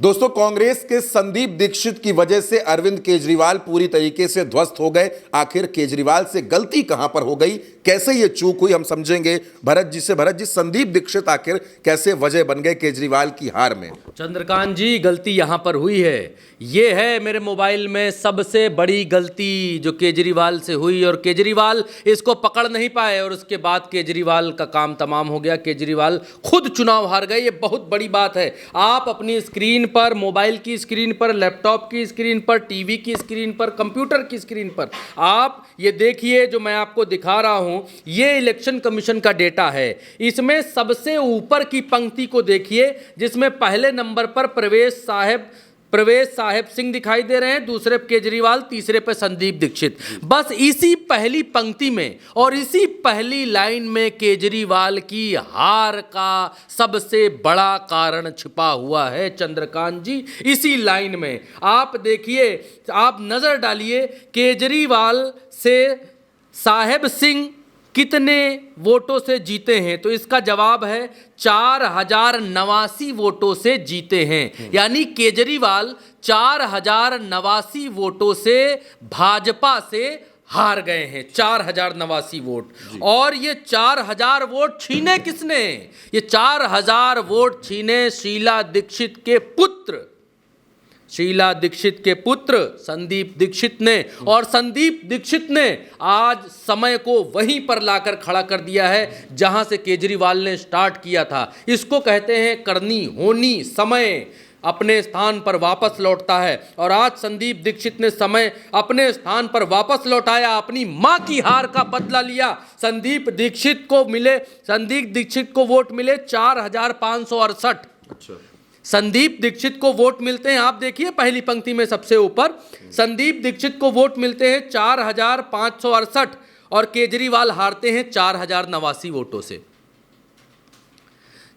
दोस्तों, कांग्रेस के संदीप दीक्षित की वजह से अरविंद केजरीवाल पूरी तरीके से ध्वस्त हो गए। आखिर केजरीवाल से गलती कहां पर हो गई, कैसे ये चूक हुई, हम समझेंगे भरत जी से। भरत जी, संदीप दीक्षित आखिर कैसे वजह बन गए केजरीवाल की हार में? चंद्रकांत जी, गलती यहां पर हुई है। ये है मेरे मोबाइल में सबसे बड़ी गलती जो केजरीवाल से हुई, और केजरीवाल इसको पकड़ नहीं पाए और उसके बाद केजरीवाल का काम तमाम हो गया। केजरीवाल खुद चुनाव हार गए। ये बहुत बड़ी बात है। आप अपनी स्क्रीन पर, मोबाइल की स्क्रीन पर, लैपटॉप की स्क्रीन पर, टीवी की स्क्रीन पर, कंप्यूटर की स्क्रीन पर आप ये देखिए, जो मैं आपको दिखा रहा हूं, ये इलेक्शन कमीशन का डेटा है। इसमें सबसे ऊपर की पंक्ति को देखिए, जिसमें पहले नंबर पर प्रवेश साहेब सिंह दिखाई दे रहे हैं, दूसरे पे केजरीवाल, तीसरे पे संदीप दीक्षित। बस इसी पहली पंक्ति में और इसी पहली लाइन में केजरीवाल की हार का सबसे बड़ा कारण छिपा हुआ है चंद्रकांत जी। इसी लाइन में आप देखिए, आप नजर डालिए, केजरीवाल से साहेब सिंह कितने वोटों से जीते हैं, तो इसका जवाब है 4089 वोटों से जीते हैं। यानी केजरीवाल 4089 वोटों से भाजपा से हार गए हैं। 4089 वोट। और ये 4000 वोट छीने किसने? ये 4000 वोट छीने शीला दीक्षित के पुत्र संदीप दीक्षित ने। और संदीप दीक्षित ने आज समय को वहीं पर लाकर खड़ा कर दिया है जहां से केजरीवाल ने स्टार्ट किया था। इसको कहते हैं करनी होनी। समय अपने स्थान पर वापस लौटता है, और आज संदीप दीक्षित ने समय अपने स्थान पर वापस लौटाया। अपनी मां की हार का बदला लिया। संदीप दीक्षित को वोट मिले 4568। अच्छा। संदीप दीक्षित को वोट मिलते हैं, आप देखिए पहली पंक्ति में सबसे ऊपर, संदीप दीक्षित को वोट मिलते हैं 4568 और केजरीवाल हारते हैं 4089 वोटों से।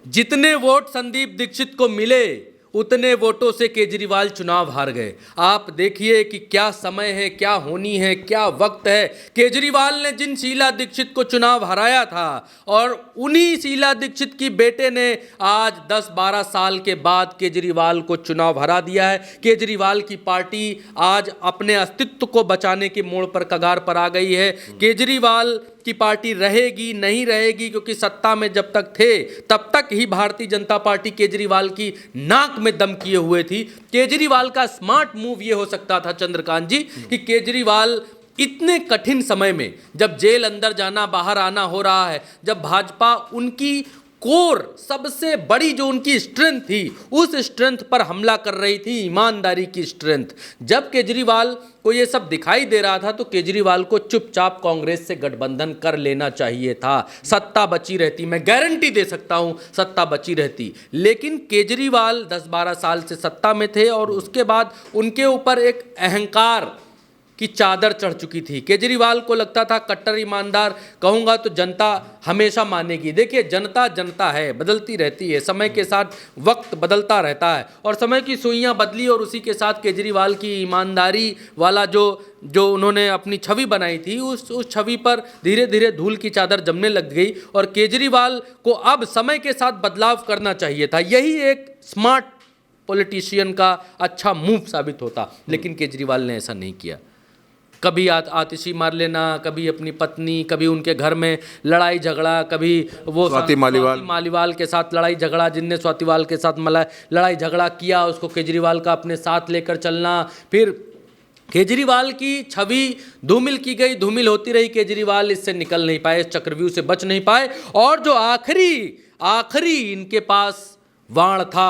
जितने वोट संदीप दीक्षित को मिले उतने वोटों से केजरीवाल चुनाव हार गए। आप देखिए कि क्या समय है, क्या होनी है, क्या वक्त है। केजरीवाल ने जिन शीला दीक्षित को चुनाव हराया था, और उन्हीं शीला दीक्षित की बेटे ने आज 10-12 साल के बाद केजरीवाल को चुनाव हरा दिया है। केजरीवाल की पार्टी आज अपने अस्तित्व को बचाने के मोड़ पर, कगार पर आ गई है। केजरीवाल की पार्टी रहेगी नहीं रहेगी, क्योंकि सत्ता में जब तक थे तब तक ही भारतीय जनता पार्टी केजरीवाल की नाक में दम किए हुए थी। केजरीवाल का स्मार्ट मूव ये हो सकता था चंद्रकांत जी कि केजरीवाल इतने कठिन समय में, जब जेल अंदर जाना बाहर आना हो रहा है, जब भाजपा उनकी कोर सबसे बड़ी जो उनकी स्ट्रेंथ थी, उस स्ट्रेंथ पर हमला कर रही थी, ईमानदारी की स्ट्रेंथ, जब केजरीवाल को ये सब दिखाई दे रहा था, तो केजरीवाल को चुपचाप कांग्रेस से गठबंधन कर लेना चाहिए था। सत्ता बची रहती, मैं गारंटी दे सकता हूं, सत्ता बची रहती। लेकिन केजरीवाल 10-12 साल से सत्ता में थे, और उसके बाद उनके ऊपर एक अहंकार की चादर चढ़ चुकी थी। केजरीवाल को लगता था कट्टर ईमानदार कहूँगा तो जनता हमेशा मानेगी। देखिए, जनता है, बदलती रहती है, समय के साथ वक्त बदलता रहता है, और समय की सुइयाँ बदली, और उसी के साथ केजरीवाल की ईमानदारी वाला जो उन्होंने अपनी छवि बनाई थी, उस छवि पर धीरे धीरे धूल की चादर जमने लग गई। और केजरीवाल को अब समय के साथ बदलाव करना चाहिए था। यही एक स्मार्ट पॉलिटिशियन का अच्छा मूव साबित होता, लेकिन केजरीवाल ने ऐसा नहीं किया। कभी आतिशी मार लेना, कभी अपनी पत्नी, कभी उनके घर में लड़ाई झगड़ा, कभी वो स्वाति मालीवाल के साथ लड़ाई झगड़ा, जिनने स्वातिवाल के साथ लड़ाई झगड़ा किया, उसको केजरीवाल का अपने साथ लेकर चलना। फिर केजरीवाल की छवि धूमिल की गई, धूमिल होती रही। केजरीवाल इससे निकल नहीं पाए, इस चक्रव्यूह से बच नहीं पाए, और जो आखिरी इनके पास वाण था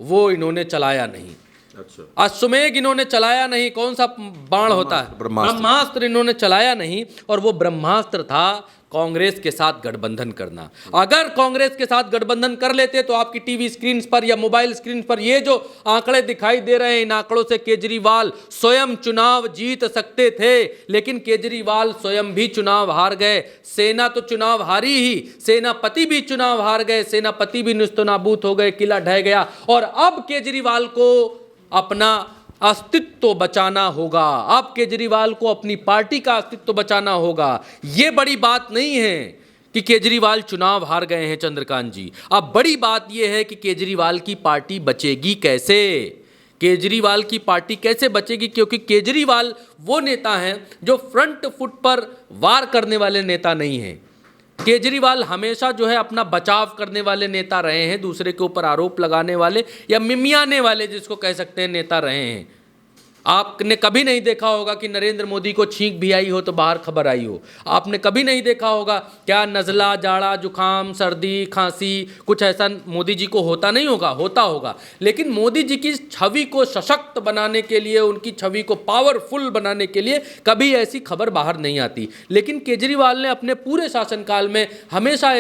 वो इन्होंने चलाया नहीं। अच्छा। अश्वमेघ इन्होंने चलाया नहीं। कौन सा बाण होता है? ब्रह्मास्त्र इन्होंने चलाया नहीं, और वो ब्रह्मास्त्र था कांग्रेस के साथ गठबंधन करना। अगर कांग्रेस के साथ गठबंधन कर लेते तो आपकी टीवी स्क्रीन पर या मोबाइल स्क्रीन पर ये जो आंकड़े दिखाई दे रहे हैं, इन आंकड़ों से केजरीवाल स्वयं चुनाव जीत सकते थे। लेकिन केजरीवाल स्वयं भी चुनाव हार गए। सेना तो चुनाव हारी ही, सेनापति भी चुनाव हार गए, सेनापति भी निस्तनाबूत हो गए, किला ढह गया। और अब केजरीवाल को अपना अस्तित्व बचाना होगा। अब केजरीवाल को अपनी पार्टी का अस्तित्व बचाना होगा। ये बड़ी बात नहीं है कि केजरीवाल चुनाव हार गए हैं चंद्रकांत जी। अब बड़ी बात यह है कि केजरीवाल की पार्टी बचेगी कैसे, केजरीवाल की पार्टी कैसे बचेगी, क्योंकि केजरीवाल वो नेता हैं जो फ्रंट फुट पर वार करने वाले नेता नहीं हैं। केजरीवाल हमेशा जो है अपना बचाव करने वाले नेता रहे हैं, दूसरे के ऊपर आरोप लगाने वाले या मिमियाने वाले जिसको कह सकते हैं नेता रहे हैं। आपने कभी नहीं देखा होगा कि नरेंद्र मोदी को छींक भी आई हो तो बाहर खबर आई हो। आपने कभी नहीं देखा होगा क्या नज़ला, जाड़ा, जुकाम, सर्दी, खांसी कुछ ऐसा मोदी जी को होता नहीं होगा, होता होगा। लेकिन मोदी जी की छवि को सशक्त बनाने के लिए, उनकी छवि को पावरफुल बनाने के लिए कभी ऐसी खबर बाहर नहीं आती। लेकिन केजरीवाल ने अपने पूरे शासनकाल में हमेशा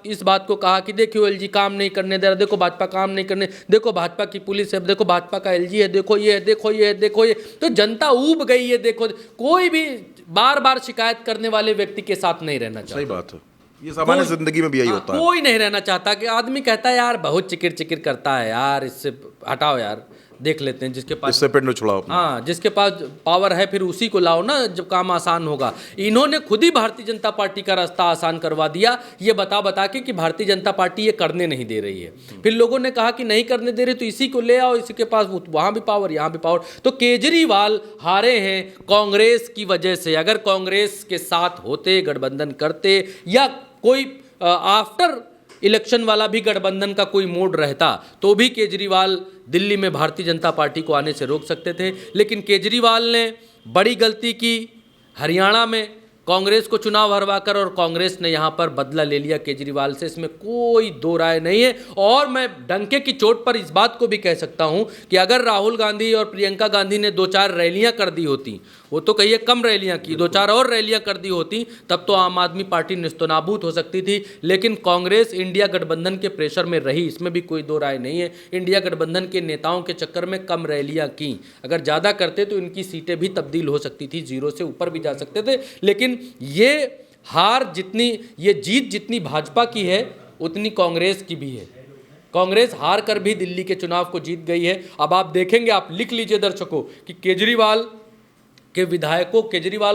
इस बात को कहा कि देखियो एलजी काम नहीं करने दे रहा, देखो भाजपा काम नहीं करने, देखो भाजपा की पुलिस है, देखो भाजपा का एलजी है, देखो ये है, देखो ये है, देखो ये। तो जनता ऊब गई है। देखो कोई भी बार बार शिकायत करने वाले व्यक्ति के साथ नहीं रहना चाहता। सही बात है, ये सामान्य जिंदगी में भी यही होता है। कोई नहीं रहना चाहता कि आदमी कहता है यार बहुत चिकिर चिकिर करता है यार, इससे हटाओ यार, देख लेते हैं जिसके पास, इससे पिंड छुड़ाओ अपना। हाँ, जिसके पास पावर है फिर उसी को लाओ ना, जब काम आसान होगा। इन्होंने खुद ही भारतीय जनता पार्टी का रास्ता आसान करवा दिया, ये बता के कि भारतीय जनता पार्टी ये करने नहीं दे रही है। फिर लोगों ने कहा कि नहीं करने दे रही तो इसी को ले आओ, इसी के पास वहाँ भी पावर, यहाँ भी पावर। तो केजरीवाल हारे हैं कांग्रेस की वजह से। अगर कांग्रेस के साथ होते, गठबंधन करते, या कोई आफ्टर इलेक्शन वाला भी गठबंधन का कोई मोड रहता, तो भी केजरीवाल दिल्ली में भारतीय जनता पार्टी को आने से रोक सकते थे। लेकिन केजरीवाल ने बड़ी गलती की, हरियाणा में कांग्रेस को चुनाव हरवाकर, और कांग्रेस ने यहाँ पर बदला ले लिया केजरीवाल से, इसमें कोई दो राय नहीं है। और मैं डंके की चोट पर इस बात को भी कह सकता हूँ कि अगर राहुल गांधी और प्रियंका गांधी ने 2-4 रैलियाँ कर दी होती, वो तो कहिए कम रैलियाँ की, 2-4 और रैलियाँ कर दी होती, तब तो आम आदमी पार्टी निस्तनाबूद हो सकती थी। लेकिन कांग्रेस इंडिया गठबंधन के प्रेशर में रही, इसमें भी कोई दो राय नहीं है। इंडिया गठबंधन के नेताओं के चक्कर में कम रैलियाँ की, अगर ज़्यादा करते तो इनकी सीटें भी तब्दील हो सकती थी, 0 से ऊपर भी जा सकते थे। लेकिन ये हार जितनी, ये जीत जितनी भाजपा की है उतनी कांग्रेस की भी है। कांग्रेस हार कर भी दिल्ली के चुनाव को जीत गई है। अब आप देखेंगे, आप लिख लीजिए दर्शकों, कि केजरीवाल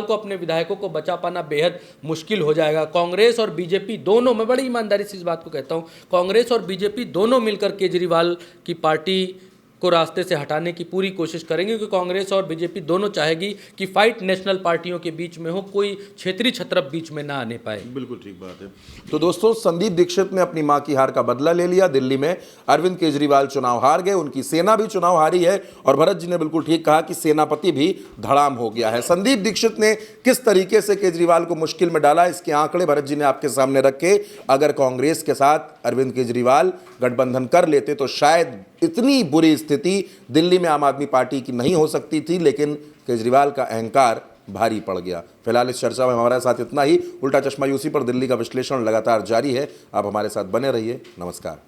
को अपने विधायकों को बचा पाना बेहद मुश्किल हो जाएगा। कांग्रेस और बीजेपी दोनों, मैं बड़ी ईमानदारी से इस बात को कहता हूं, कांग्रेस और बीजेपी दोनों मिलकर केजरीवाल की पार्टी को रास्ते से हटाने की पूरी कोशिश करेंगे, क्योंकि कांग्रेस और बीजेपी दोनों चाहेगी कि फाइट नेशनल पार्टियों के बीच में हो, कोई क्षेत्रीय छत्रप बीच में ना आने पाए। बिल्कुल ठीक बात है। तो दोस्तों, संदीप दीक्षित ने अपनी मां की हार का बदला ले लिया। दिल्ली में अरविंद केजरीवाल चुनाव हार गए, उनकी सेना भी चुनाव हारी है, और भरत जी ने बिल्कुल ठीक कहा कि सेनापति भी धड़ाम हो गया है। संदीप दीक्षित ने किस तरीके से केजरीवाल को मुश्किल में डाला, इसके आंकड़े भरत जी ने आपके सामने रखे। अगर कांग्रेस के साथ अरविंद केजरीवाल गठबंधन कर लेते तो शायद इतनी बुरी स्थिति दिल्ली में आम आदमी पार्टी की नहीं हो सकती थी, लेकिन केजरीवाल का अहंकार भारी पड़ गया। फिलहाल इस चर्चा में हमारे साथ इतना ही। उल्टा चश्मा यूसी पर दिल्ली का विश्लेषण लगातार जारी है। आप हमारे साथ बने रहिए। नमस्कार।